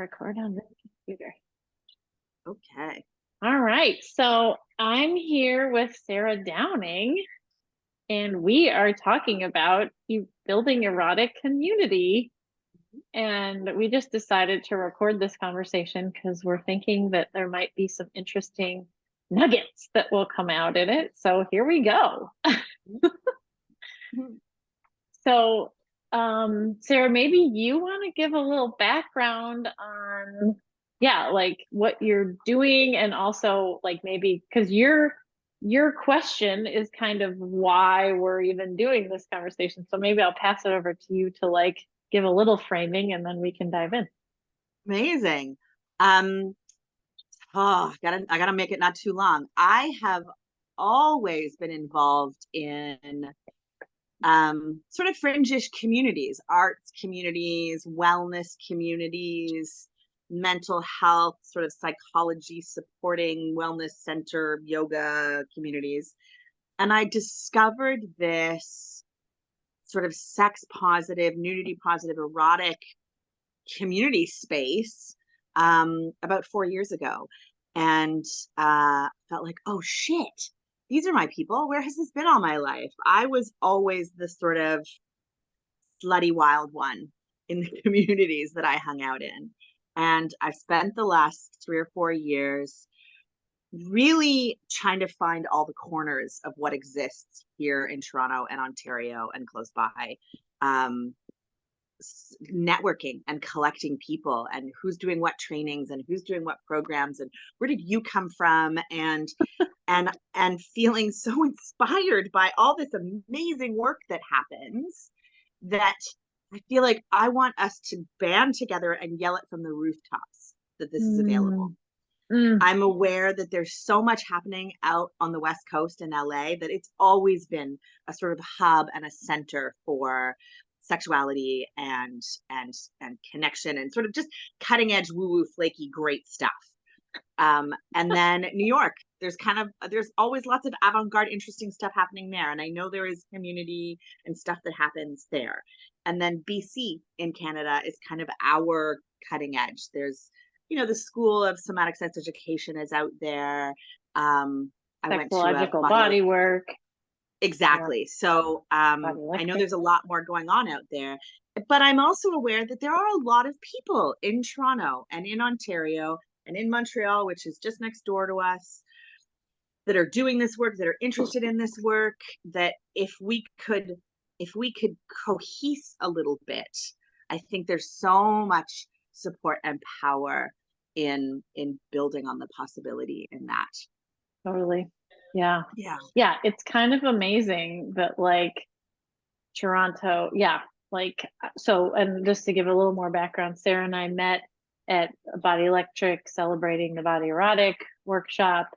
record on this computer. Okay. All right. So I'm here with Sara Downing, and we are talking about building erotic community. And we just decided to record this conversation because we're thinking that there might be some interesting nuggets that will come out in it. So here we go. So, Sara, maybe you want to give a little background on, yeah, like what you're doing, and also like maybe because your question is kind of why we're even doing this conversation. So maybe I'll pass it over to you to like give a little framing, and then we can dive in. Amazing. I gotta make it not too long. I have always been involved in sort of fringish communities, arts communities, wellness communities, mental health, sort of psychology supporting wellness center, yoga communities. And I discovered this sort of sex positive, nudity positive, erotic community space about 4 years ago, and felt like, oh shit, these are my people. Where has this been all my life? I was always the sort of slutty wild one in the communities that I hung out in. And I've spent the last 3 or 4 years really trying to find all the corners of what exists here in Toronto and Ontario and close by. Networking and collecting people, and who's doing what trainings and who's doing what programs, and where did you come from, and feeling so inspired by all this amazing work that happens, that I feel like I want us to band together and yell it from the rooftops that this is available. I'm aware that there's so much happening out on the West Coast in LA that it's always been a sort of hub and a center for sexuality and connection and sort of just cutting edge woo-woo flaky great stuff. And then New York, there's always lots of avant-garde interesting stuff happening there, and I know there is community and stuff that happens there. And then BC in Canada is kind of our cutting edge. There's the School of Somatic Sex Education is out there. I went to Sexological body work. Exactly. So I know there's a lot more going on out there, but I'm also aware that there are a lot of people in Toronto and in Ontario and in Montreal, which is just next door to us, that are doing this work, that are interested in this work, that if we could cohese a little bit, I think there's so much support and power in building on the possibility in that. Totally. Yeah. Yeah. It's kind of amazing that like Toronto, so, and just to give a little more background, Sara and I met at Body Electric celebrating the Body Erotic workshop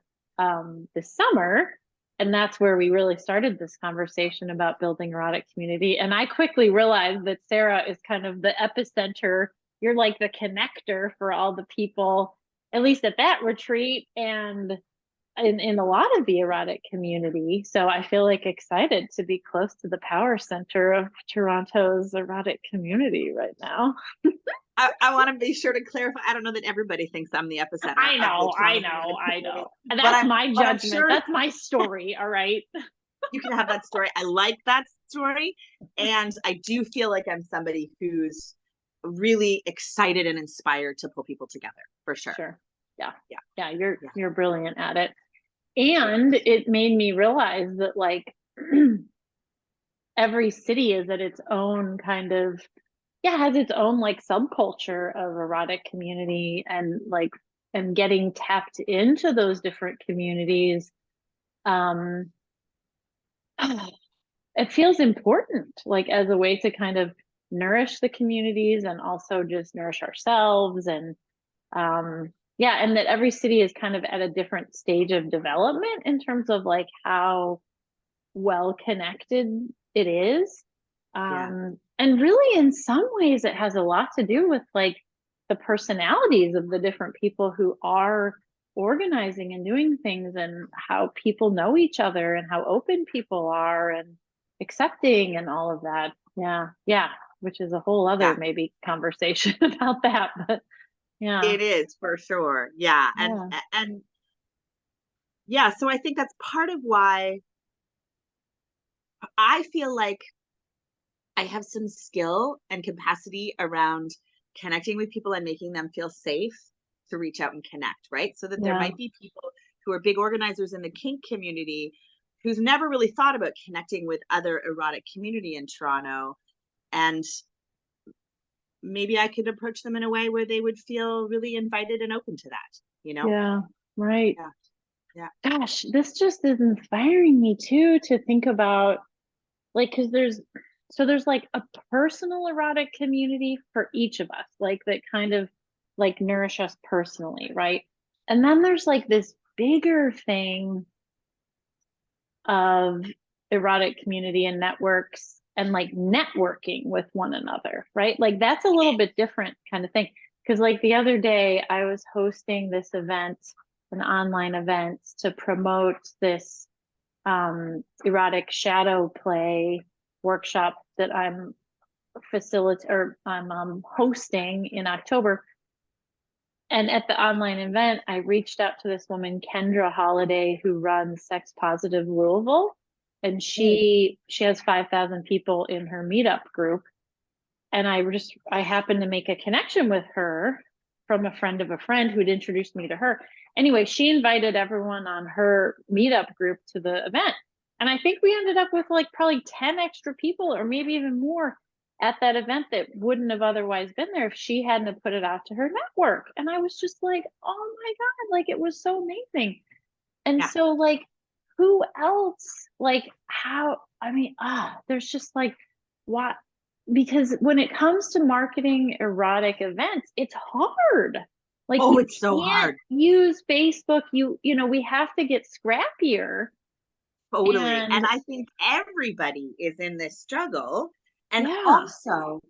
this summer. And that's where we really started this conversation about building erotic community. And I quickly realized that Sara is kind of the epicenter. You're like the connector for all the people, at least at that retreat, and in a lot of the erotic community. So I feel like excited to be close to the power center of Toronto's erotic community right now. I want to be sure to clarify. I don't know that everybody thinks I'm the epicenter. I know. That's my judgment. Sure, that's my story. All right. You can have that story. I like that story. And I do feel like I'm somebody who's really excited and inspired to pull people together, for sure. Sure. Yeah. You're brilliant at it. And it made me realize that like every city is at its own kind of, has its own like subculture of erotic community, and getting tapped into those different communities. It feels important, like as a way to kind of nourish the communities and also just nourish ourselves. And and that every city is kind of at a different stage of development in terms of like how well connected it is. And really in some ways it has a lot to do with like the personalities of the different people who are organizing and doing things, and how people know each other and how open people are and accepting and all of that. Which is a whole other maybe conversation about that, but Yeah. It is for sure. Yeah. Yeah. And yeah, so I think that's part of why I feel like I have some skill and capacity around connecting with people and making them feel safe to reach out and connect, right? So that there Yeah. might be people who are big organizers in the kink community who's never really thought about connecting with other erotic community in Toronto. And maybe I could approach them in a way where they would feel really invited and open to that, you know? Yeah. Right. Yeah. Yeah. Gosh, this just is inspiring me too to think about like because there's like a personal erotic community for each of us, like that kind of like nourish us personally, right? And then there's like this bigger thing of erotic community and networks and like networking with one another, right? Like that's a little bit different kind of thing. Because like the other day, I was hosting this event, an online event to promote this erotic shadow play workshop that I'm hosting in October. And at the online event, I reached out to this woman, Kendra Holiday, who runs Sex Positive Louisville, and Mm. she has 5,000 people in her meetup group. And I happened to make a connection with her from a friend of a friend who'd introduced me to her. Anyway, she invited everyone on her meetup group to the event. And I think we ended up with like probably 10 extra people or maybe even more at that event that wouldn't have otherwise been there if she hadn't have put it out to her network. And I was just like, oh my God, like it was so amazing. And Yeah. so like who else like how I mean there's just like what because when it comes to marketing erotic events it's hard like Oh, you it's so can't hard. use Facebook you know we have to get scrappier Totally. and And I think everybody is in this struggle. And yeah also,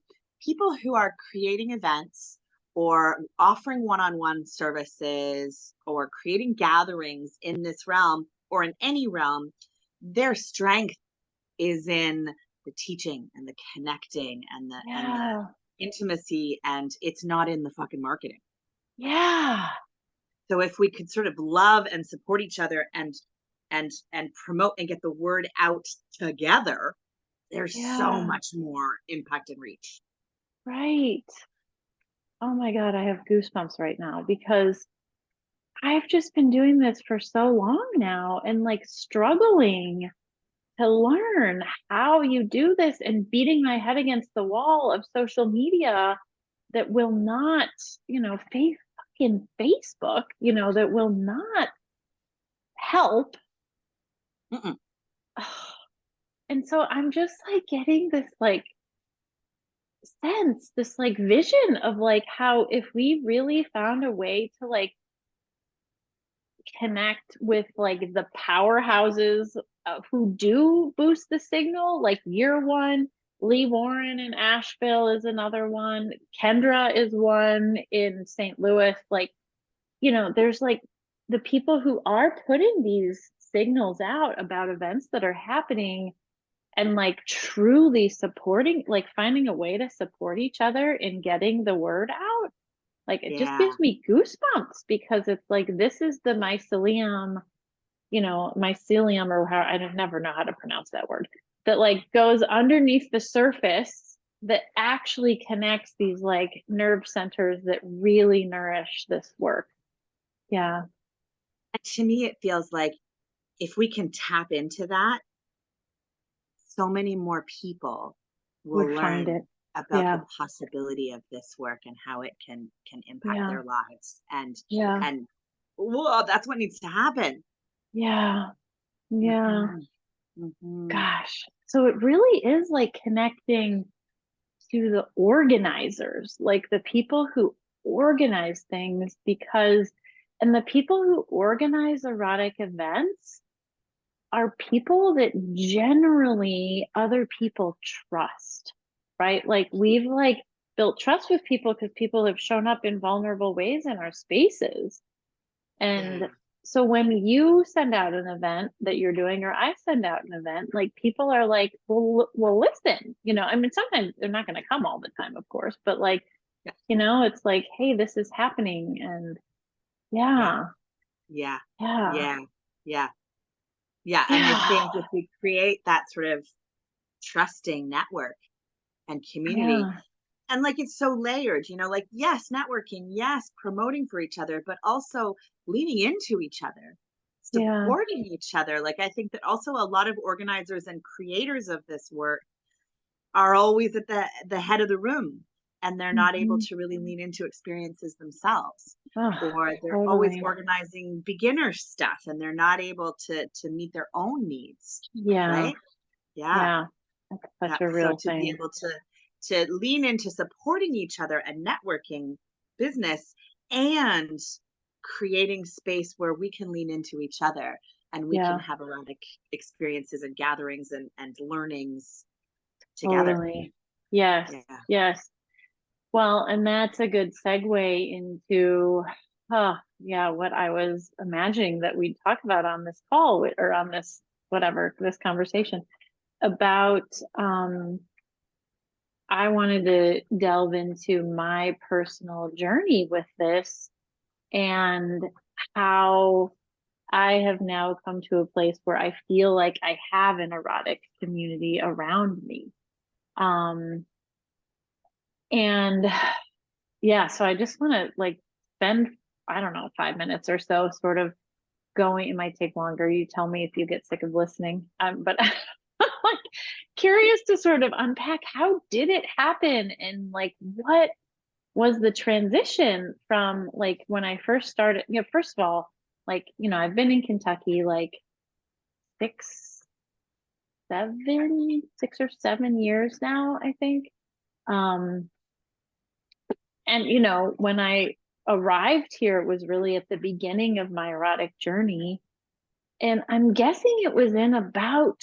people who are creating events or offering one on one services or creating gatherings in this realm or in any realm, their strength is in the teaching and the connecting and the yeah intimacy, and it's not in the fucking marketing. yeah So if we could sort of love and support each other and promote and get the word out together, there's so yeah much more impact and reach. right oh my God I have goosebumps right now because I've just been doing this for so long now and like struggling to learn how you do this and beating my head against the wall of social media that will not, fucking Facebook, that will not help. Mm-mm. And so I'm just like getting this like sense, this like vision of like how if we really found a way to like connect with like the powerhouses who do boost the signal, like Year One, Lee Warren in Asheville is another one, Kendra is one in St. Louis. Like, there's like the people who are putting these signals out about events that are happening and like truly supporting, like finding a way to support each other in getting the word out like it just Yeah. gives me goosebumps because it's like this is the mycelium, mycelium or how I don't never know how to pronounce that word that like goes underneath the surface that actually connects these like nerve centers that really nourish this work. Yeah, And to me, it feels like if we can tap into that, so many more people would will find learn it. about the Yeah, possibility of this work and how it can impact yeah, their lives. yeah, And well, that's what needs to happen. yeah, yeah. Hmm. Hmm. Gosh. So it really is like connecting to the organizers, like the people who organize things and the people who organize erotic events are people that generally other people trust, right? Like we've like built trust with people because people have shown up in vulnerable ways in our spaces. And Yeah. so when you send out an event that you're doing, or I send out an event, like people are like, well, listen, I mean, sometimes they're not going to come all the time, of course, but like You know, it's like, hey, this is happening. And Yeah. yeah, Yeah. yeah, Yeah. Yeah. Yeah. And I yeah, think if we create that sort of trusting network and community, yeah, and like it's so layered, like, yes, networking, yes, promoting for each other, but also leaning into each other, yeah, supporting each other. Like, I think that also a lot of organizers and creators of this work are always at the head of the room, and they're not able mhm. to really lean into experiences themselves, Oh, or they're always totally. organizing beginner stuff and they're not able to meet their own needs, Yeah, right? Yeah. yeah. That's Yeah. such a So real to be thing. able to lean into supporting each other and networking business, and creating space where we can lean into each other and we can Yeah, have erotic experiences and gatherings and learnings together. totally. Yes, Yeah. yes. Well, and that's a good segue into, yeah, what I was imagining that we'd talk about on this call or on this, whatever, this conversation about, I wanted to delve into my personal journey with this and how I have now come to a place where I feel like I have an erotic community around me. Um, and yeah, so I just want to like spend, I don't know, 5 minutes or so sort of going. It might take longer. You tell me if you get sick of listening. But I'm like curious to sort of unpack how did it happen and like what was the transition from like when I first started, first of all, like, I've been in Kentucky like six, 6 or 7 years now, I think. Um, and when I arrived here, it was really at the beginning of my erotic journey. And I'm guessing it was in about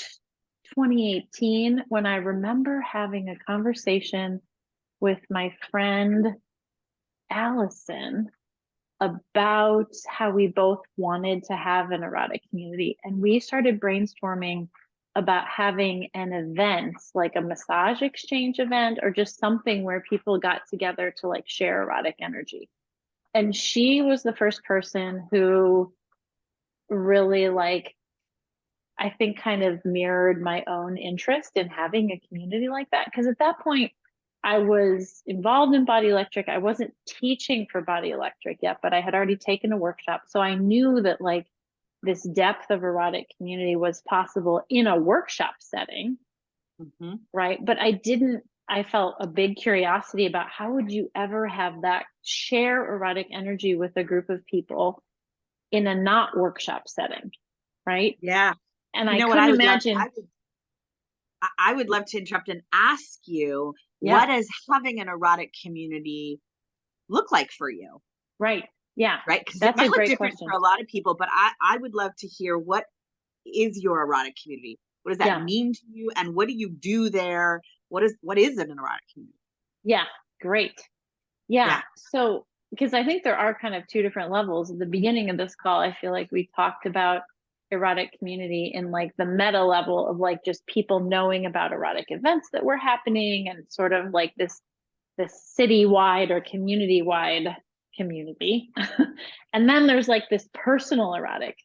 2018 when I remember having a conversation with my friend Allison about how we both wanted to have an erotic community. And we started brainstorming about having an event, like a massage exchange event, or just something where people got together to like share erotic energy. And she was the first person who really like, I think kind of mirrored my own interest in having a community like that. Because at that point, I was involved in Body Electric. I wasn't teaching for Body Electric yet, but I had already taken a workshop. So I knew that like this depth of erotic community was possible in a workshop setting, Hmm. right? But I felt a big curiosity about how would you ever have that share erotic energy with a group of people in a not workshop setting, right? Yeah. And You I know what couldn't I would love? imagine, I would love to interrupt and ask you, what yeah, does having an erotic community look like for you? right. Yeah, Right? Because it that's a might look great different for question. a lot of people, but I would love to hear, what is your erotic community? What does that Yeah, mean to you? And what do you do there? What is an erotic community? yeah, great. Yeah. Yeah. So, because I think there are kind of two different levels. At the beginning of this call, I feel like we talked about erotic community in like the meta level of like just people knowing about erotic events that were happening and sort of like this city-wide or community-wide community. And then there's like this personal erotic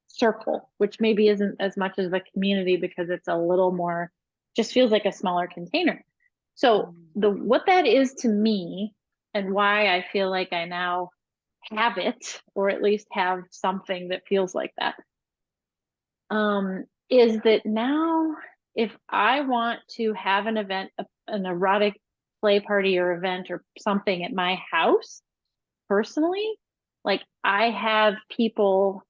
circle, which maybe isn't as much as the community because it's a little more, just feels like a smaller container. So Mm. the what that is to me and why I feel like I now have it, or at least have something that feels like that, is that now if I want to have an event, an erotic play party or event or something at my house personally, like I have people.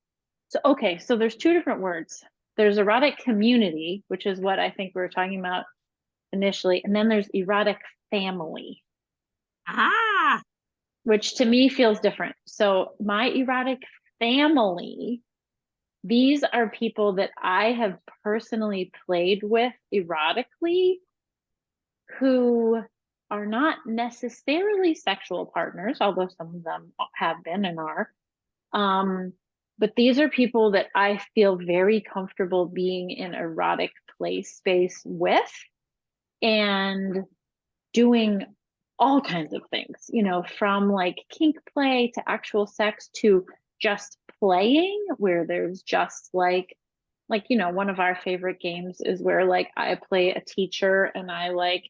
So, okay, so there's two different words. There's erotic community, which is what I think we were talking about initially. And then there's erotic family, Ah, which to me feels different. So, my erotic family, these are people that I have personally played with erotically who are not necessarily sexual partners, although some of them have been and are. Um, but these are people that I feel very comfortable being in erotic play space with and doing all kinds of things, you know, from like kink play to actual sex to just playing, where there's just like, you know, one of our favorite games is where like I play a teacher and I like,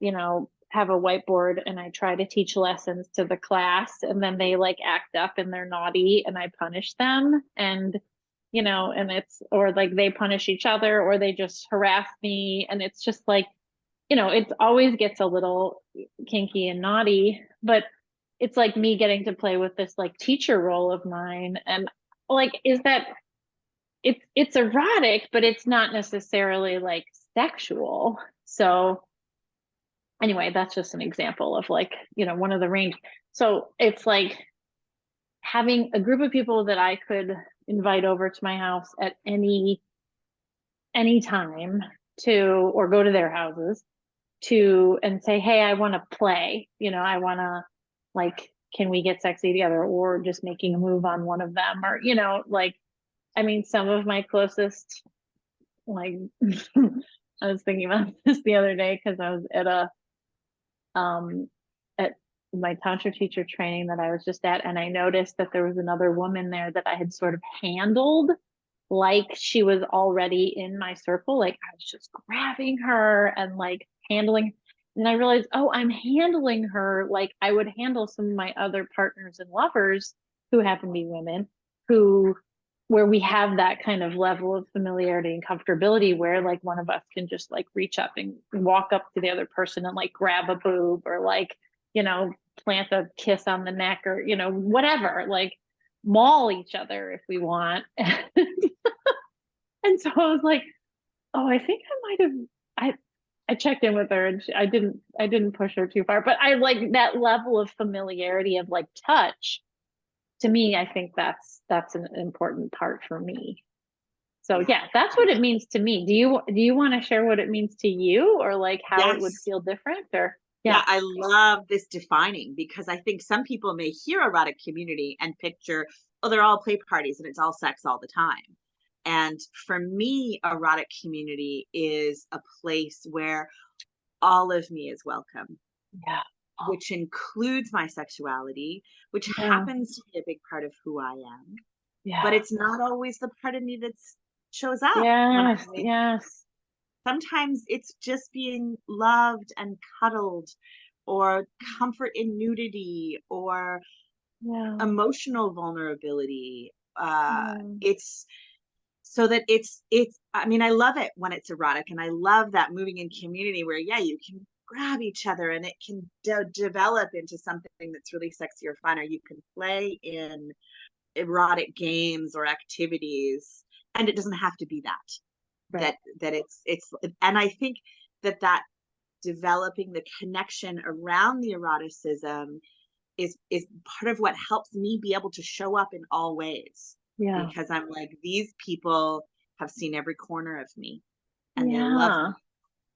you know, have a whiteboard and I try to teach lessons to the class and then they like act up and they're naughty and I punish them. And, you know, and it's, or like they punish each other or they just harass me. And it's just like, you know, it always gets a little kinky and naughty, but it's like me getting to play with this like teacher role of mine. And like, is that it's erotic, but it's not necessarily like sexual. So anyway, that's just an example of like, you know, one of the range. So it's like having a group of people that I could invite over to my house at any time to, or go to their houses to and say, hey, I want to play, you know, I want to like, can we get sexy together, or just making a move on one of them, or you know, like, I mean, some of my closest, like, I was thinking about this the other day because I was um at my tantra teacher training that I was just at, and I noticed that there was another woman there that I had sort of handled like she was already in my circle. Like I was just grabbing her and like handling. And I realized, oh, I'm handling her like I would handle some of my other partners and lovers who happen to be women, who where we have that kind of level of familiarity and comfortability where like one of us can just like reach up and walk up to the other person and like grab a boob or like, you know, plant a kiss on the neck or, you know, whatever, like maul each other if we want. And so I was like, oh, I think I might have I checked in with her and I didn't push her too far, but I like that level of familiarity of like touch. To me, I think that's an important part for me. So Yeah. yeah, that's what it means to me. Do you want to share what it means to you, or like how it would Yes. feel different, or Yeah, yeah. I love this defining because I think some people may hear erotic community and picture, oh, they're all play parties and it's all sex all the time. And for me, erotic community is a place where all of me is welcome, Yeah. Oh, which includes my sexuality, which yeah. happens to be a big part of who I am. But Yeah. it's not always the part of me that shows up when I'm Yes. with. Yes. Sometimes it's just being loved and cuddled, or comfort in nudity, or Yeah. emotional vulnerability. Yeah. It's so that I mean, I love it when it's erotic, and I love that moving in community where, yeah, you can grab each other and it can develop into something that's really sexy or fun, or you can play in erotic games or activities, and it doesn't have to be Right. that it's and I think that developing the connection around the eroticism is part of what helps me be able to show up in all ways, Yeah. because I'm like, these people have seen every corner of me and they love me Yeah. in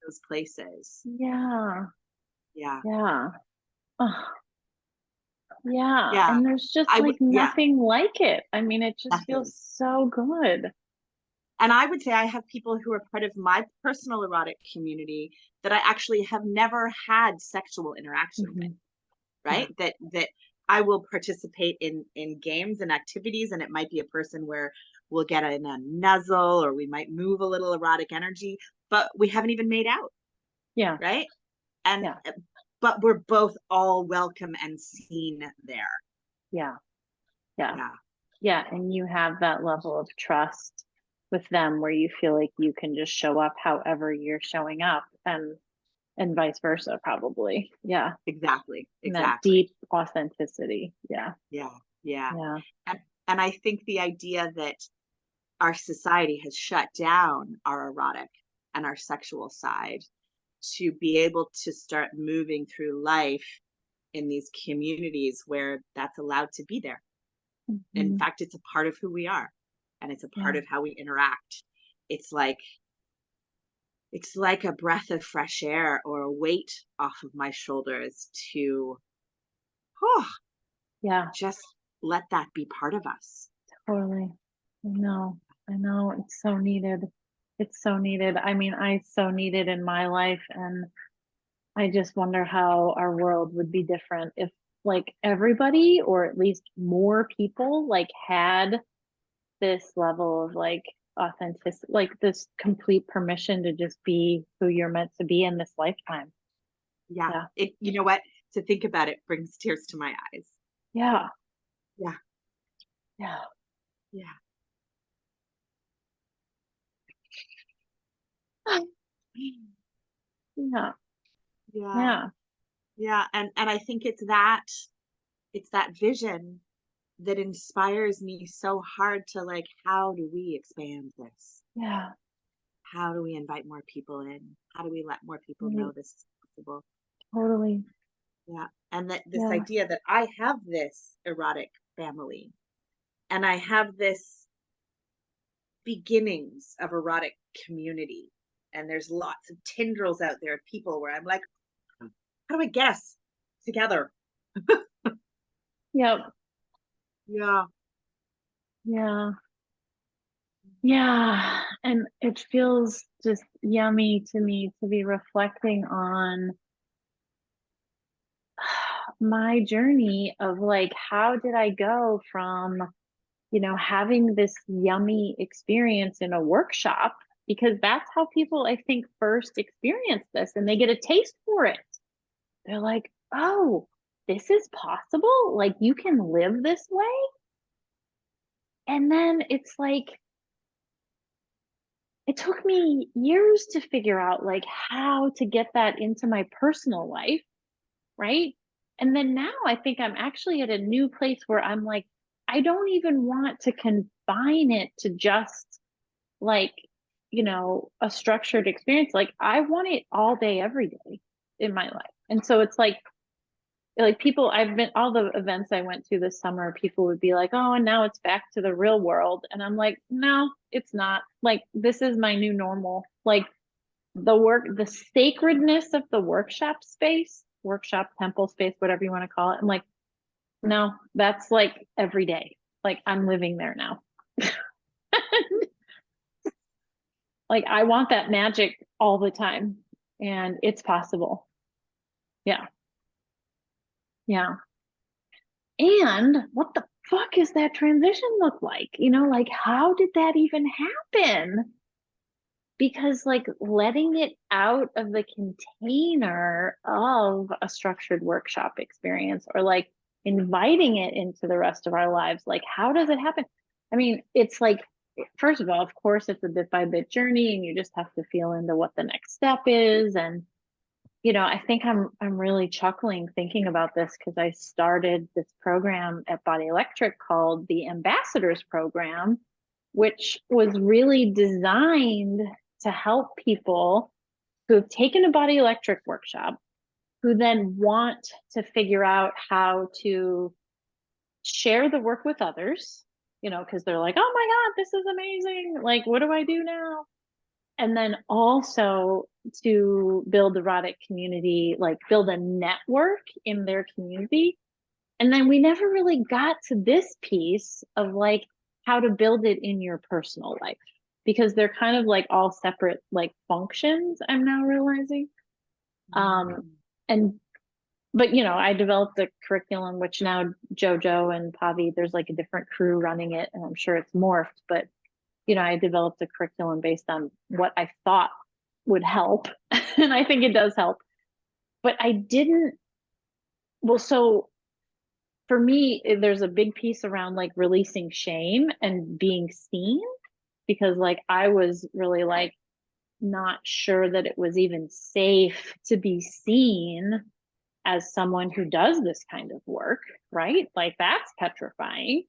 those places. Yeah. Yeah. Yeah. Oh, yeah. Yeah. And there's just I would, like yeah, nothing like it. I mean, it just nothing. feels so good. And I would say I have people who are part of my personal erotic community that I actually have never had sexual interaction with, Hmm. Yeah. right? That I will participate in games and activities, and it might be a person where we'll get in a nuzzle or we might move a little erotic energy, but we haven't even made out, Yeah. right? And Yeah. but we're both all welcome and seen there. Yeah. Yeah. Yeah, Yeah. And you have that level of trust with them where you feel like you can just show up however you're showing up, and vice versa, probably. Yeah. exactly, And that exactly. deep authenticity. Yeah. Yeah, yeah. Yeah. And and I think the idea that our society has shut down our erotic and our sexual side to be able to start moving through life in these communities where that's allowed to be there. In Hmm. fact, it's a part of who we are, and it's a part Yeah. of how we interact. It's like it's like a breath of fresh air or a weight off of my shoulders to, oh, Yeah. just let that be part of us. Totally. I know. I know. It's so needed. It's so needed. I mean, I so need it in my life. And I just wonder how our world would be different if like everybody, or at least more people, like had this level of like authenticity, like this complete permission to just be who you're meant to be in this lifetime. Yeah. Yeah. You know what? To think about it brings tears to my eyes. Yeah. Yeah. Yeah. Yeah. Yeah. Yeah. Yeah. Yeah. And I think it's that vision that inspires me so hard to like, how do we expand this? Yeah. How do we invite more people in? How do we let more people Right. know this is possible? Totally. Yeah. And that this Yeah. idea that I have this erotic family and I have this beginnings of erotic community. And there's lots of tendrils out there of people where I'm like, how do I get us together? Yep. Yeah. Yeah. Yeah. And it feels just yummy to me to be reflecting on my journey of like, how did I go from, having this yummy experience in a workshop, because that's how people, I think, first experience this and they get a taste for it. They're like, oh, this is possible. Like, you can live this way. And then it's like, it took me years to figure out like how to get that into my personal life, right? And then now I think I'm actually at a new place where I'm like, I don't even want to confine it to just like, a structured experience. Like, I want it all day, every day in my life. And so it's like people, I've been all the events I went to this summer, people would be like, oh, and now it's back to the real world. And I'm like, no, it's not. Like, this is my new normal. Like, the sacredness of the workshop, temple space, whatever you want to call it. I'm like, no, that's like every day. Like, I'm living there now. Like, I want that magic all the time, and it's possible. Yeah. Yeah. And what the fuck is that transition look like? Like, how did that even happen? Because like letting it out of the container of a structured workshop experience, or like inviting it into the rest of our lives, like, how does it happen? I mean, it's like, first of all, of course, it's a bit by bit journey, and you just have to feel into what the next step is. And I think I'm really chuckling thinking about this because I started this program at Body Electric called the Ambassadors Program, which was really designed to help people who have taken a Body Electric workshop, who then want to figure out how to share the work with others, because they're like, oh my God, this is amazing. Like, what do I do now? And then also to build erotic community, like build a network in their community. And then we never really got to this piece of like how to build it in your personal life, because they're kind of like all separate like functions, I'm now realizing. Um, Mm. and but I developed a curriculum which now Jojo and Pavi, there's like a different crew running it, and I'm sure it's morphed, but I developed a curriculum based on what I thought would help. And I think it does help. But I didn't, well, so for me, there's a big piece around like releasing shame and being seen, because like I was really like not sure that it was even safe to be seen as someone who does this kind of work, right? Like, that's petrifying.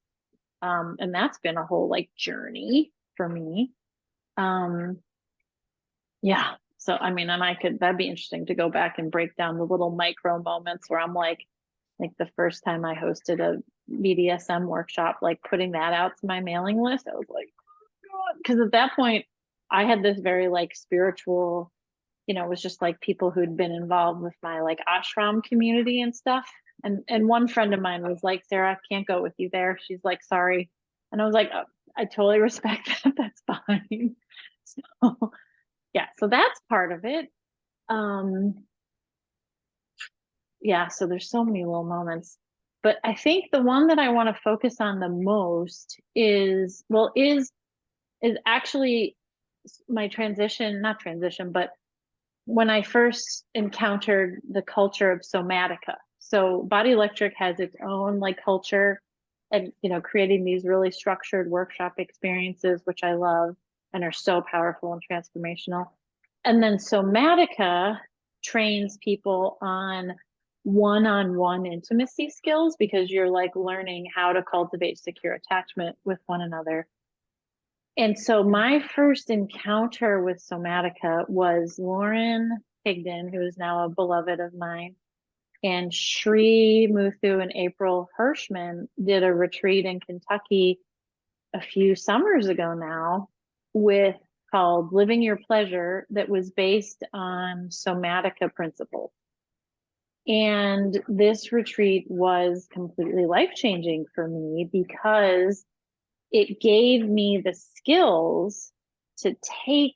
And that's been a whole like journey for me. Um, Yeah. So, I mean, and that'd be interesting to go back and break down the little micro moments where I'm like the first time I hosted a BDSM workshop, like putting that out to my mailing list, I was like, oh, because at that point I had this very like spiritual, it was just like people who'd been involved with my like ashram community and stuff. And one friend of mine was like, Sarah, I can't go with you there. She's like, sorry. And I was like, oh, I totally respect that. That's fine. So yeah, so that's part of it. Um, yeah, so there's so many little moments. But I think the one that I want to focus on the most is, well, is actually my transition, not transition, but when I first encountered the culture of somatica. So Body Electric has its own like culture and, you know, creating these really structured workshop experiences, which I love and are so powerful and transformational. And then Somatica trains people on one intimacy skills because you're like learning how to cultivate secure attachment with one another. And so my first encounter with Somatica was Lauren Higdon, who is now a beloved of mine, and Shri Muthu and April Hirschman did a retreat in Kentucky a few summers ago now with called Living Your Pleasure that was based on Somatica principles. And this retreat was completely life-changing for me because it gave me the skills to take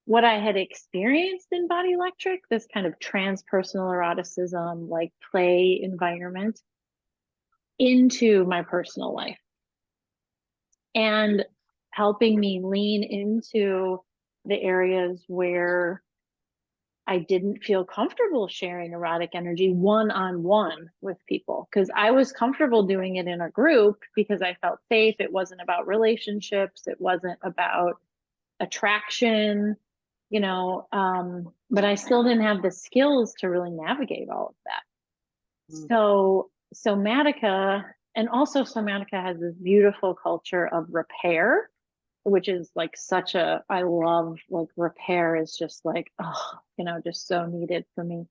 what I had experienced in Body Electric, this kind of transpersonal eroticism, like play environment, into my personal life and helping me lean into the areas where I didn't feel comfortable sharing erotic energy one-on-one with people because I was comfortable doing it in a group because I felt safe. It wasn't about relationships. It wasn't about attraction, you know, but I still didn't have the skills to really navigate all of that. Mm. So Somatica, and also Somatica has this beautiful culture of repair, which is like such a, I love like repair is just like, oh, you know, just so needed for me.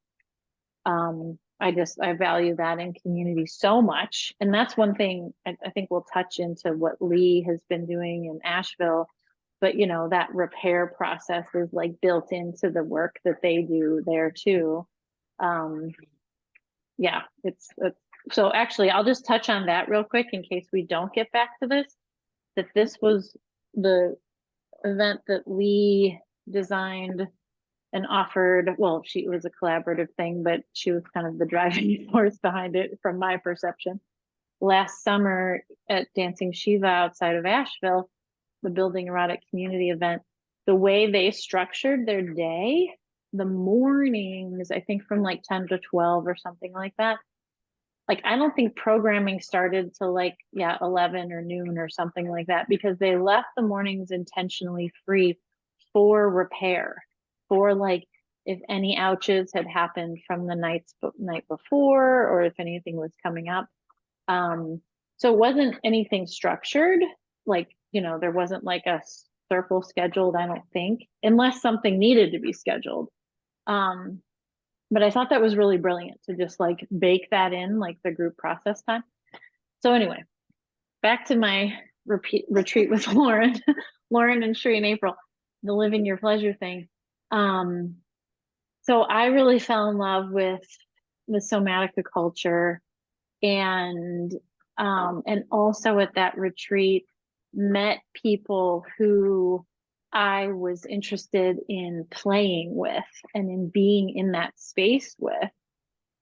I value that in community so much. And that's one thing I think we'll touch into what Lee has been doing in Asheville. But you know, that repair process is like built into the work that they do there too. Um, yeah, it's so actually I'll just touch on that real quick in case we don't get back to this, that this was the event that Lee designed and offered. Well, it was a collaborative thing, but she was kind of the driving force behind it from my perception. Last summer at Dancing Shiva outside of Asheville, the Building Erotic Community event, the way they structured their day, the mornings, I think from like 10 to 12 or something like that. Like, I don't think programming started till like, yeah, 11 or noon or something like that, because they left the mornings intentionally free for repair, for like, if any ouches had happened from the night before, or if anything was coming up. So it wasn't anything structured, like, you know, there wasn't like a circle scheduled, I don't think, unless something needed to be scheduled. Um, but I thought that was really brilliant to just like bake that in, like the group process time. So anyway, back to my retreat with Lauren, Lauren and Shri and April, the living your pleasure thing. Um, so I really fell in love with the somatica culture, and also at that retreat met people who I was interested in playing with and in being in that space with,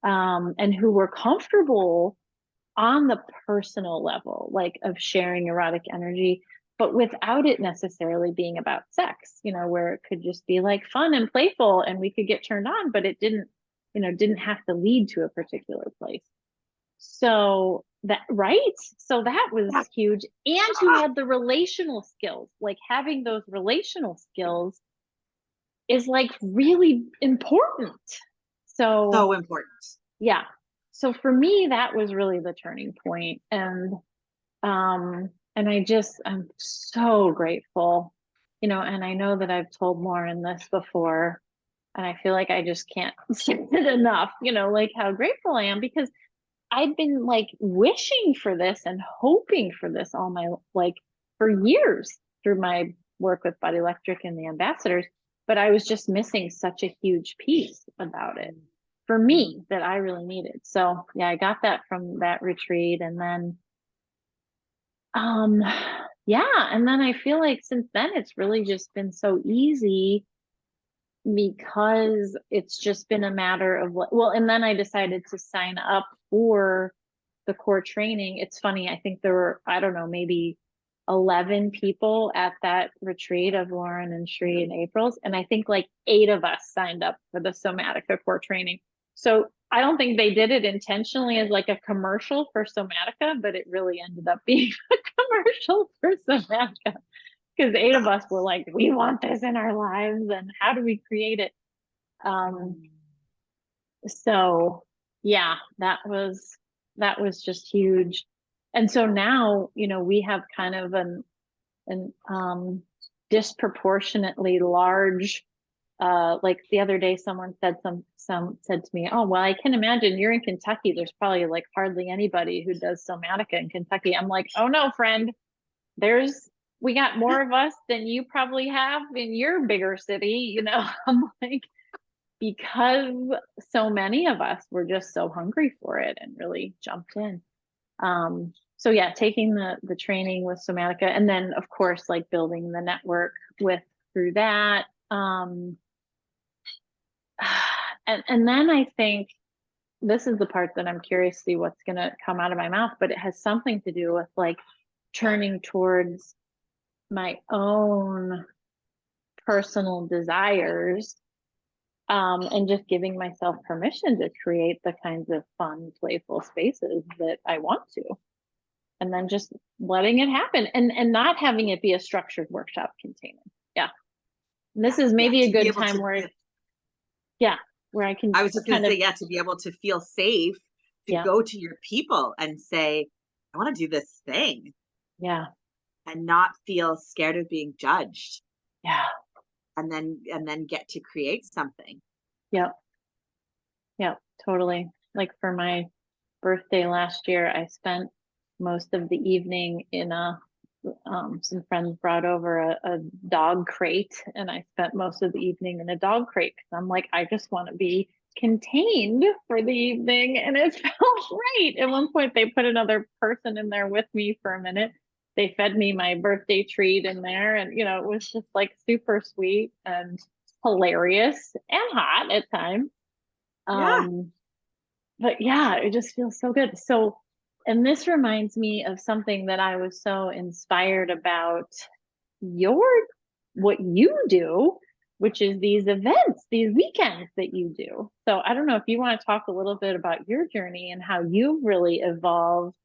and who were comfortable on the personal level, like of sharing erotic energy, but without it necessarily being about sex, you know, where it could just be like fun and playful and we could get turned on, but it didn't, you know, didn't have to lead to a particular place. So that, right? So that was huge. And who had the relational skills, like having those relational skills is like really important. So important. Yeah. So for me, that was really the turning point. And I'm so grateful, you know, and I know that I've told Lauren this before, and I feel like I just can't say it enough, you know, like how grateful I am because I'd been like wishing for this and hoping for this all my like for years through my work with Body Electric and the ambassadors, but I was just missing such a huge piece about it for me that I really needed. So yeah, I got that from that retreat. And then um yeah, and then I feel like since then it's really just been so easy because it's just been a matter of well, and then I decided to sign up for the core training. It's funny, I think there were, I don't know, maybe 11 people at that retreat of Lauren and Shree and April's, and I think like 8 of us signed up for the Somatica core training. So I don't think they did it intentionally as like a commercial for Somatica, but it really ended up being a commercial for Somatica because 8 of us were like, we want this in our lives, and how do we create it? So yeah, that was just huge. And so now, we have kind of an disproportionately large, like the other day someone said said to me, oh well, I can imagine you're in Kentucky, there's probably like hardly anybody who does Somatica in Kentucky. I'm like, oh no, friend, we got more of us than you probably have in your bigger city. I'm like, because so many of us were just so hungry for it and really jumped in. So yeah, taking the training with Somatica, and then of course like building the network through that. And then I think this is the part that I'm curious to see what's going to come out of my mouth, but it has something to do with like turning towards my own personal desires, and just giving myself permission to create the kinds of fun, playful spaces that I want to, and then just letting it happen, and not having it be a structured workshop container. Yeah. And this is maybe a good time where, yeah, where I can I was just going to say, yeah, to be able to feel safe, to yeah, go to your people and say, I want to do this thing. yeah, and not feel scared of being judged. yeah, And then get to create something. yeah, yeah, totally. Like for my birthday last year, I spent most of the evening in some friends brought over a dog crate, and I spent most of the evening in a dog crate because I'm like, I just want to be contained for the evening, and it felt great. At one point, they put another person in there with me for a minute. They fed me my birthday treat in there, and it was just like super sweet and hilarious and hot at times. Yeah. But yeah, it just feels so good. So, and this reminds me of something that I was so inspired about your what you do, which is these events, these weekends that you do. So I don't know if you want to talk a little bit about your journey and how you've really evolved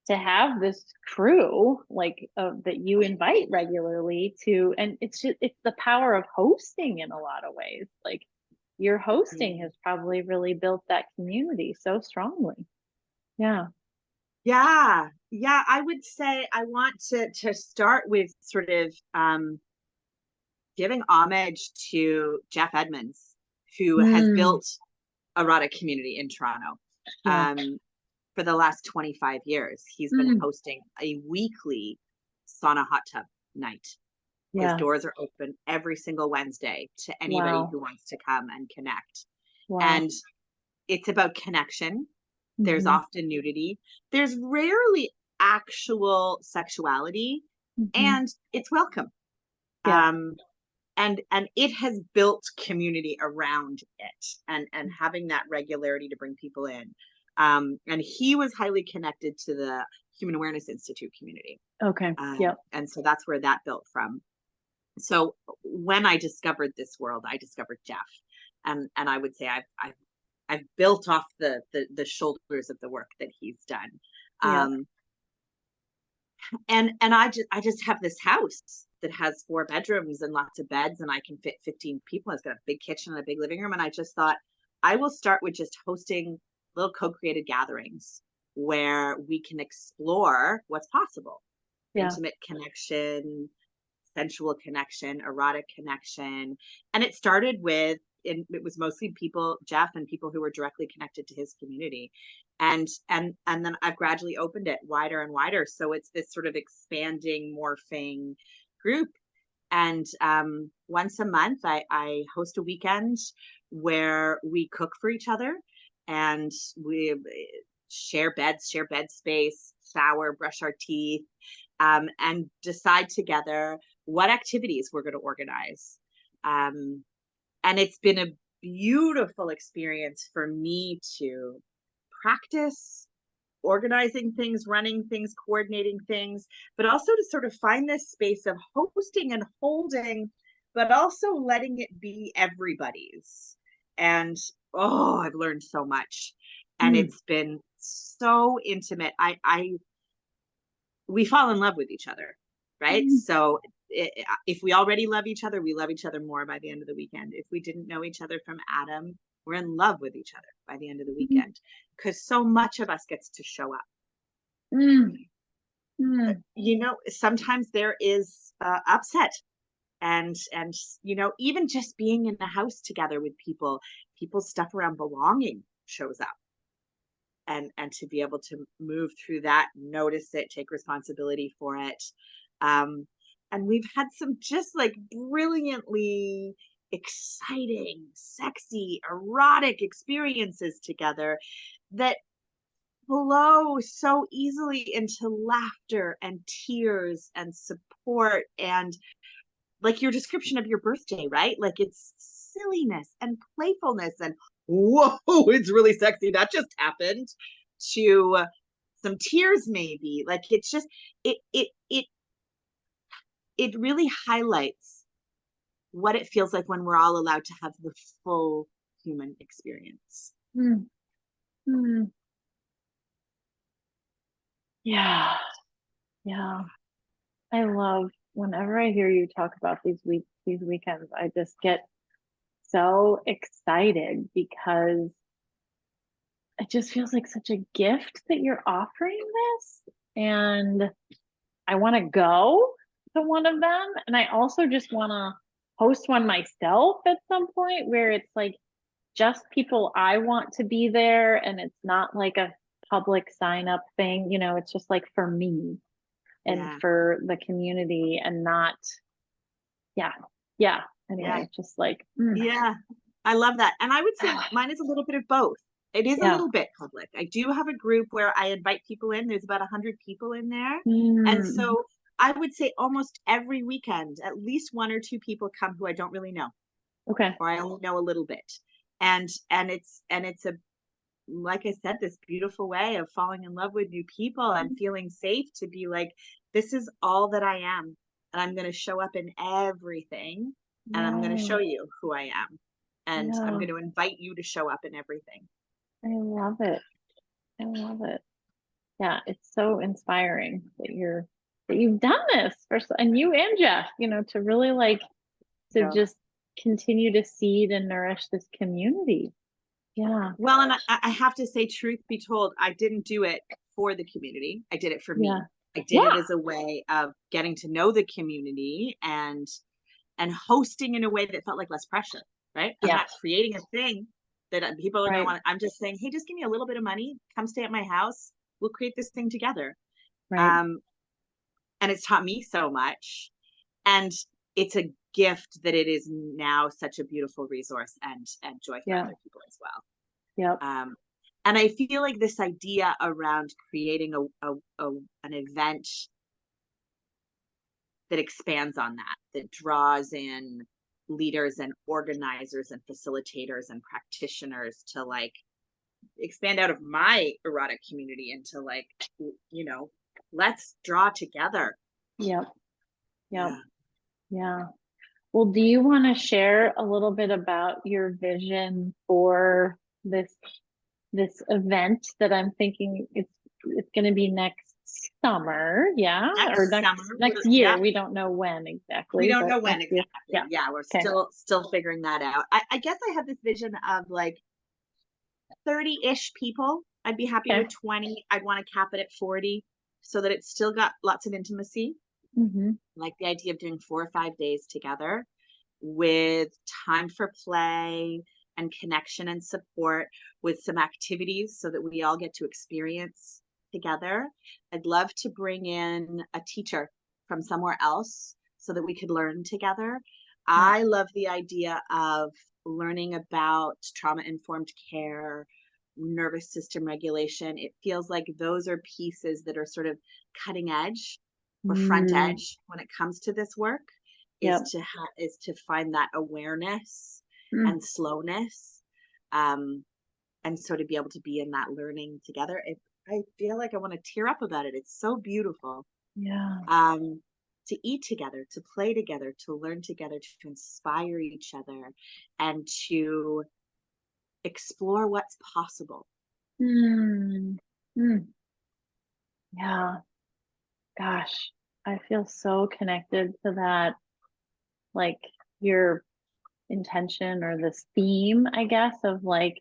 to have this crew like that you invite regularly to, and it's the power of hosting in a lot of ways. Like your hosting has probably really built that community so strongly. Yeah. Yeah. Yeah. I would say I want to start with sort of giving homage to Jeff Edmonds, who has Mm, built erotic community in Toronto. yeah. For the last 25 years, he's been Mm, hosting a weekly sauna hot tub night. His yeah. doors are open every single Wednesday to anybody Wow. who wants to come and connect. Wow. And it's about connection. There's Hmm. often nudity. There's rarely actual sexuality, Hmm. and it's welcome. Yeah. Um, and it has built community around it, and having that regularity to bring people in. And he was highly connected to the Human Awareness Institute community. Okay. Yep. And so that's where that built from. So when I discovered this world, I discovered Jeff, and I would say I've built off the shoulders of the work that he's done. Yep. And I just have this house that has 4 bedrooms and lots of beds, and I can fit 15 people. It's got a big kitchen and a big living room. And I just thought I will start with just hosting little co-created gatherings where we can explore what's possible. Yeah. Intimate connection, sensual connection, erotic connection. And it started with, it was mostly people, Jeff, and people who were directly connected to his community. And then I've gradually opened it wider and wider. So it's this sort of expanding, morphing group. And once a month, I host a weekend where we cook for each other, and we share beds, share bed space, shower, brush our teeth, and decide together what activities we're going to organize. Um, And it's been a beautiful experience for me to practice organizing things, running things, coordinating things, but also to sort of find this space of hosting and holding, but also letting it be everybody's. And oh, I've learned so much. And Mm. it's been so intimate. We fall in love with each other, right? Mm. So if we already love each other, we love each other more by the end of the weekend. If we didn't know each other from Adam, we're in love with each other by the end of the weekend, because so much of us gets to show up. Mm. Mm. You know, sometimes there is upset, and you know, even just being in the house together with people, people's stuff around belonging shows up. And to be able to move through that, notice it, take responsibility for it. And we've had some just like brilliantly exciting, sexy, erotic experiences together that flow so easily into laughter and tears and support, and like your description of your birthday, right? Like it's silliness and playfulness and whoa, it's really sexy. That just happened, to some tears, maybe. Like it's just, it really highlights what it feels like when we're all allowed to have the full human experience. Mm. Mm. Yeah. Yeah. I love whenever I hear you talk about these weekends, I just get so excited because it just feels like such a gift that you're offering this. And I want to go to one of them. And I also just want to host one myself at some point where it's like just people I want to be there. And it's not like a public sign up thing. You know, it's just like for me and Yeah. for the community and not, yeah. Yeah. Yeah. Anyway, just like, Yeah. I love that. And I would say mine is a little bit of both. It is a yeah. little bit public. I do have a group where I invite people in. There's about 100 people in there. And Mm, so I would say almost every weekend, at least one or two people come who I don't really know, okay. or I only know a little bit. And it's a, like I said, this beautiful way of falling in love with new people and feeling safe to be like, this is all that I am. And I'm going to show up in everything. And I'm going to Yeah. show you who I am. And I'm Yeah. going to invite you to show up in everything. I love it. I love it. Yeah, it's so inspiring that you've done this and you and Jeff, you know, to really like to So, just continue to seed and nourish this community. Yeah. well, and I have to say, truth be told, I didn't do it for the community. I did it for Yeah. me. I did it Yeah. as a way of getting to know the community and hosting in a way that felt like less pressure, right? I'm Yeah. not creating a thing that people are going to Right. want. I'm just saying, hey, just give me a little bit of money. Come stay at my house. We'll create this thing together. Right. Um, and it's taught me so much. And it's a gift that it is now such a beautiful resource and joy for Yeah. other people as well. Yep. And I feel like this idea around creating an event that expands on that, that draws in leaders and organizers and facilitators and practitioners to like expand out of my erotic community into like, you know, let's draw together. Yep. Yep. Yeah. Yeah. Well, do you want to share a little bit about your vision for this event that I'm thinking it's going to be next summer, yeah, or Next summer, next year. yeah. We don't know when We exactly, don't but know when next year. exactly. Yeah. Yeah, we're Okay. still figuring that out. I guess I have this vision of like 30-ish people. I'd be happy Okay. with 20. I'd want to cap it at 40 so that it's still got lots of intimacy. Mm-hmm. Like the idea of doing 4 or 5 days together with time for play and connection and support, with some activities so that we all get to experience together. I'd love to bring in a teacher from somewhere else so that we could learn together. Yeah. I love the idea of learning about trauma-informed care, nervous system regulation. It feels like those are pieces that are sort of cutting edge or front Mm, edge when it comes to this work, is yep. to find that awareness and slowness. And so to be able to be in that learning together, I feel like I want to tear up about it. It's so beautiful. Yeah. To eat together, to play together, to learn together, to inspire each other, and to explore what's possible. Mm. Mm. Yeah. Gosh, I feel so connected to that, like your intention or this theme, I guess, of like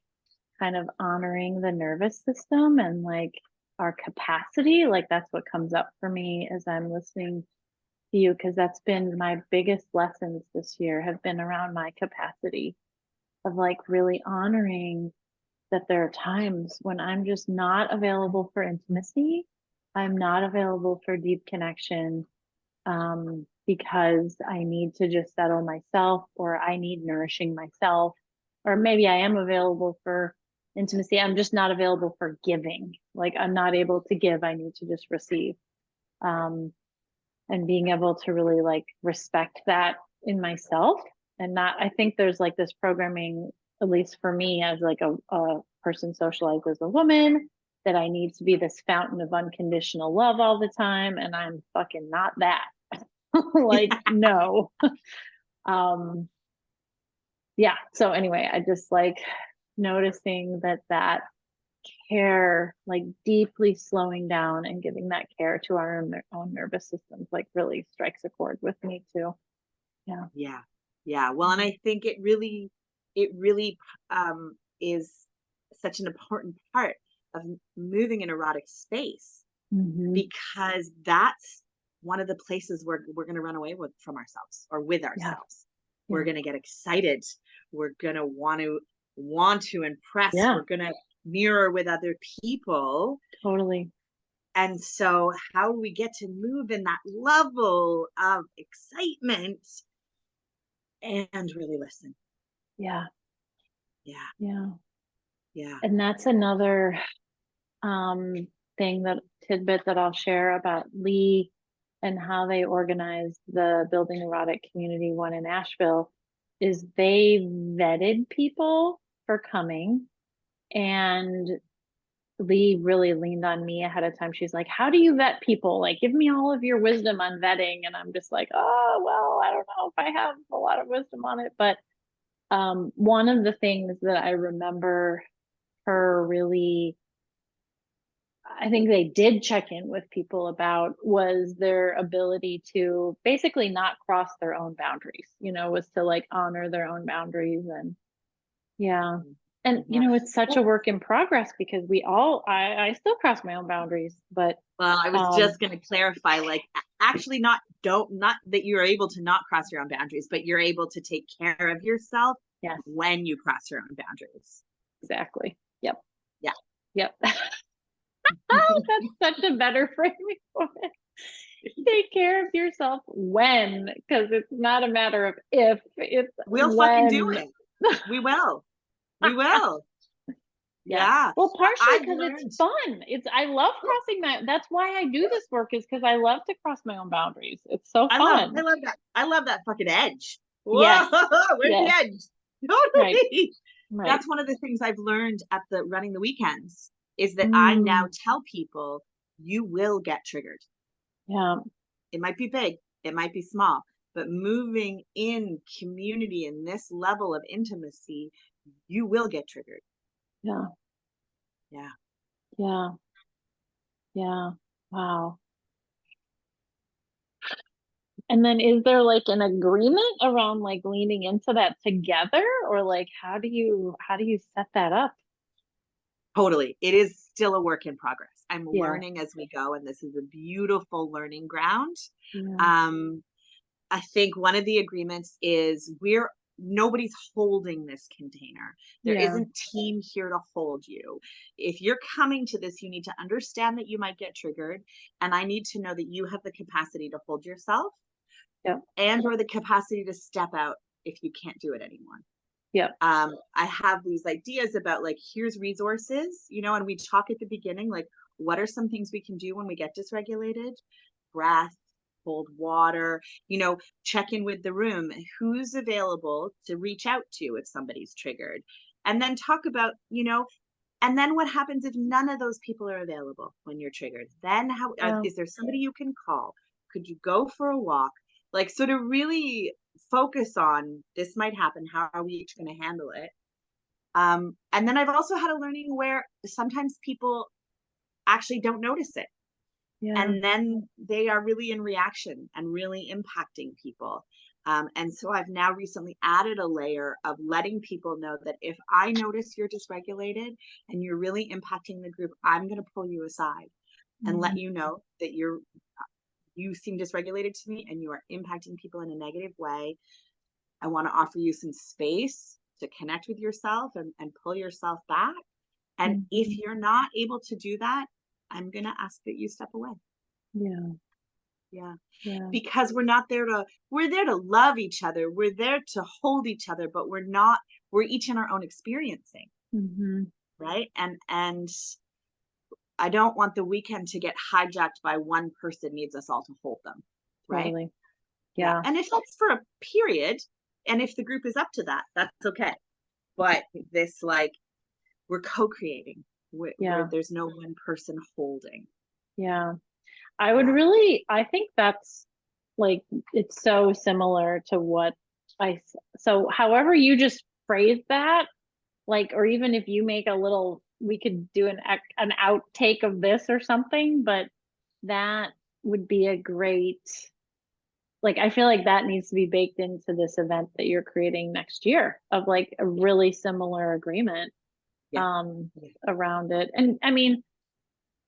kind of honoring the nervous system and like our capacity. Like that's what comes up for me as I'm listening to you, because that's been my biggest lessons this year have been around my capacity of like really honoring that there are times when I'm just not available for intimacy. I'm not available for deep connection, because I need to just settle myself, or I need nourishing myself, or maybe I am available for intimacy. I'm just not available for giving. Like I'm not able to give. I need to just receive. Um, and being able to really like respect that in myself, and not, I think there's like this programming, at least for me as like a person socialized as a woman, that I need to be this fountain of unconditional love all the time, and I'm fucking not that. Like no. um yeah, so anyway, I just like noticing that care, like deeply slowing down and giving that care to our own nervous systems, like really strikes a chord with me too. Yeah. Yeah. Yeah. Well, and I think it really is such an important part of moving in erotic space, Mm-hmm. because that's one of the places where we're going to run away from ourselves or with Yeah. ourselves. We're Yeah. going to get excited. We're going to want to impress. Yeah. We're going to mirror with other people. Totally. And so how do we get to move in that level of excitement and really listen? Yeah. Yeah. Yeah. Yeah. And that's another thing, that tidbit that I'll share about Lee and how they organized the Building Erotic Community one in Asheville, is they vetted people for coming. And Lee really leaned on me ahead of time. She's like, how do you vet people? Like, give me all of your wisdom on vetting. And I'm just like, oh, well, I don't know if I have a lot of wisdom on it. But one of the things that I remember her really, I think they did check in with people about, was their ability to basically not cross their own boundaries, was to like honor their own boundaries. And yeah. And Yeah. it's such a Well, work in progress, because I still cross my own boundaries, but I was um just going to clarify, like, actually not that you're able to not cross your own boundaries, but you're able to take care of yourself yes, when you cross your own boundaries. exactly. Yep. Yeah. Yep. Oh, that's such a better framing for it. Take care of yourself when, because it's not a matter of if, it's We'll fucking do when. it. We will. We will. Yeah. Yeah. Well, partially I've because it's learned. fun. I love Yeah, crossing that's why I do this work, is because I love to cross my own boundaries. It's so I fun. love that. I love that fucking edge. Whoa, Yes. where's the Yes. edge? Right. Totally. Right. That's one of the things I've learned at the running the weekends, is that I now Mm, tell people, you will get triggered. yeah. It might be big, it might be small, but moving in community in this level of intimacy, you will get triggered. Yeah. Yeah. Yeah. Yeah. Wow. And then is there like an agreement around like leaning into that together, or like how do you set that up? Totally. It is still a work in progress. I'm Yeah. learning as we go, and this is a beautiful learning ground. Yeah. Um, I think one of the agreements is nobody's holding this container. There Yeah. isn't team here to hold you. If you're coming to this, you need to understand that you might get triggered, and I need to know that you have the capacity to hold yourself Yeah. and or the capacity to step out if you can't do it anymore. Yeah. I have these ideas about, like, here's resources, and we talk at the beginning, like, what are some things we can do when we get dysregulated? Breath, cold water, check in with the room, who's available to reach out to if somebody's triggered. And then talk about, and then what happens if none of those people are available when you're triggered? Then is there somebody you can call? Could you go for a walk? Like, sort of really focus on, this might happen. How are we each going to handle it? And then I've also had a learning where sometimes people actually don't notice it. Yeah. And then they are really in reaction and really impacting people. And so I've now recently added a layer of letting people know that if I notice you're dysregulated and you're really impacting the group, I'm going to pull you aside and let you know that you seem dysregulated to me and you are impacting people in a negative way. I want to offer you some space to connect with yourself and pull yourself back. And if you're not able to do that, I'm going to ask that you step away. Yeah. Because we're there to love each other. We're there to hold each other, but we're each in our own experiencing. Right. And I don't want the weekend to get hijacked by one person needs us all to hold them. Right. Totally. Yeah. And if that's for a period, and if the group is up to that, that's okay. But this, like, we're co-creating where there's no one person holding. Yeah. I think that's like, it's so similar to what so however you just phrase that, like, or even if you make we could do an outtake of this or something, but that would be a great, like, I feel like that needs to be baked into this event that you're creating next year, of like a really similar agreement around it. And I mean,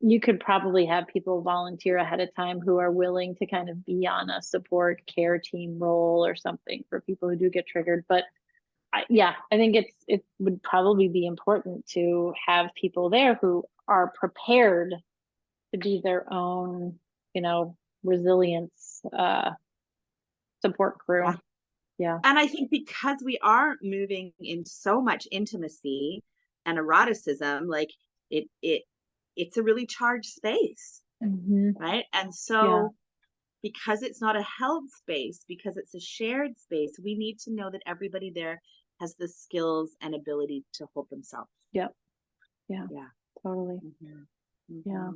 you could probably have people volunteer ahead of time who are willing to kind of be on a support care team role or something for people who do get triggered. But I think it would probably be important to have people there who are prepared to be their own, resilience support crew. Yeah. And I think because we are moving in so much intimacy and eroticism, like it's a really charged space, right? And so because it's not a held space, because it's a shared space, we need to know that everybody there has the skills and ability to hold themselves. Yeah. Totally. Yeah.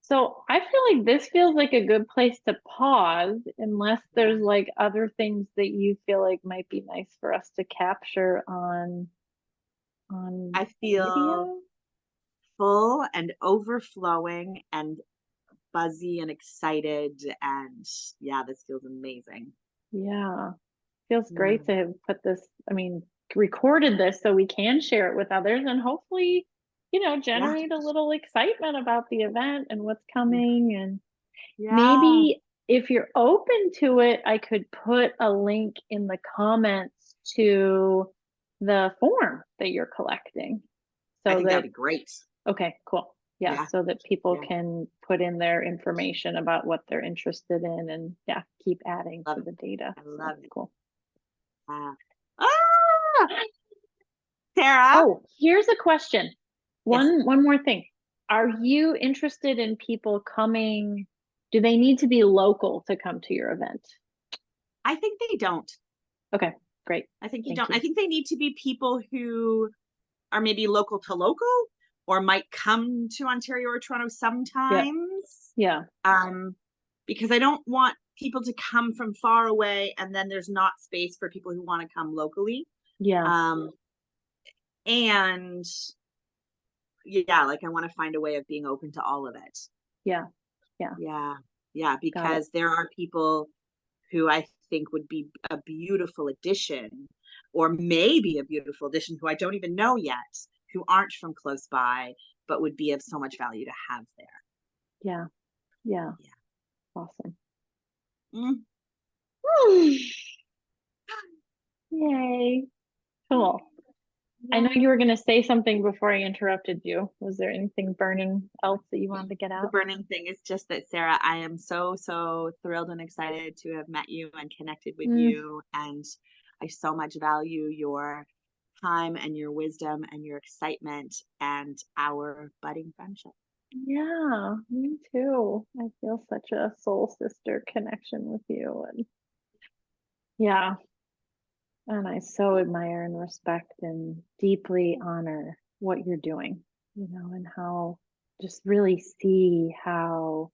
So I feel like this feels like a good place to pause, unless there's like other things that you feel like might be nice for us to capture on I feel video. Full and overflowing and buzzy and excited, and this feels amazing. Feels great to have put this, recorded this so we can share it with others and hopefully, generate a little excitement about the event and what's coming. And maybe if you're open to it, I could put a link in the comments to the form that you're collecting. So I think that'd be great. Okay, cool. So that people can put in their information about what they're interested in and keep adding to the data. I love it. Cool. Sara. Oh, here's a question. One more thing. Are you interested in people coming? Do they need to be local to come to your event? I think they don't. Okay, great. I think you don't. I think they need to be people who are maybe local to local, or might come to Ontario or Toronto sometimes. Because I don't want people to come from far away and then there's not space for people who want to come locally. And like I want to find a way of being open to all of it. Because there are people who I think would be a beautiful addition, or maybe a beautiful addition, who I don't even know yet, who aren't from close by, but would be of so much value to have there. Awesome. Yay. Cool. I know you were going to say something before I interrupted you. Was there anything burning else that you wanted to get out? The burning thing is just that, Sara, I am so, so thrilled and excited to have met you and connected with you. And I so much value your time and your wisdom and your excitement and our budding friendship. Yeah, me too. I feel such a soul sister connection with you. And yeah, and I so admire and respect and deeply honor what you're doing, and how just really see how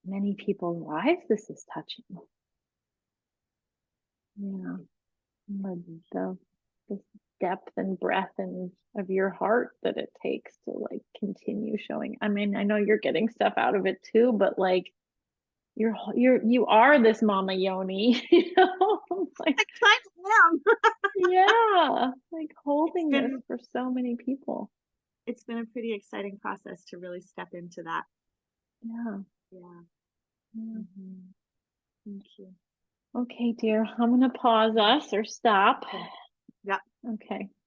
many people's lives this is touching. Yeah. The depth and breadth and of your heart that it takes to like continue showing. I mean, I know you're getting stuff out of it too, but like you are this Mama Yoni, like I am. yeah, like holding this been for so many people. it's been a pretty exciting process to really step into that. Yeah. Yeah. Yeah. Thank you. Okay, dear, I'm gonna pause us or stop. Yeah. Okay.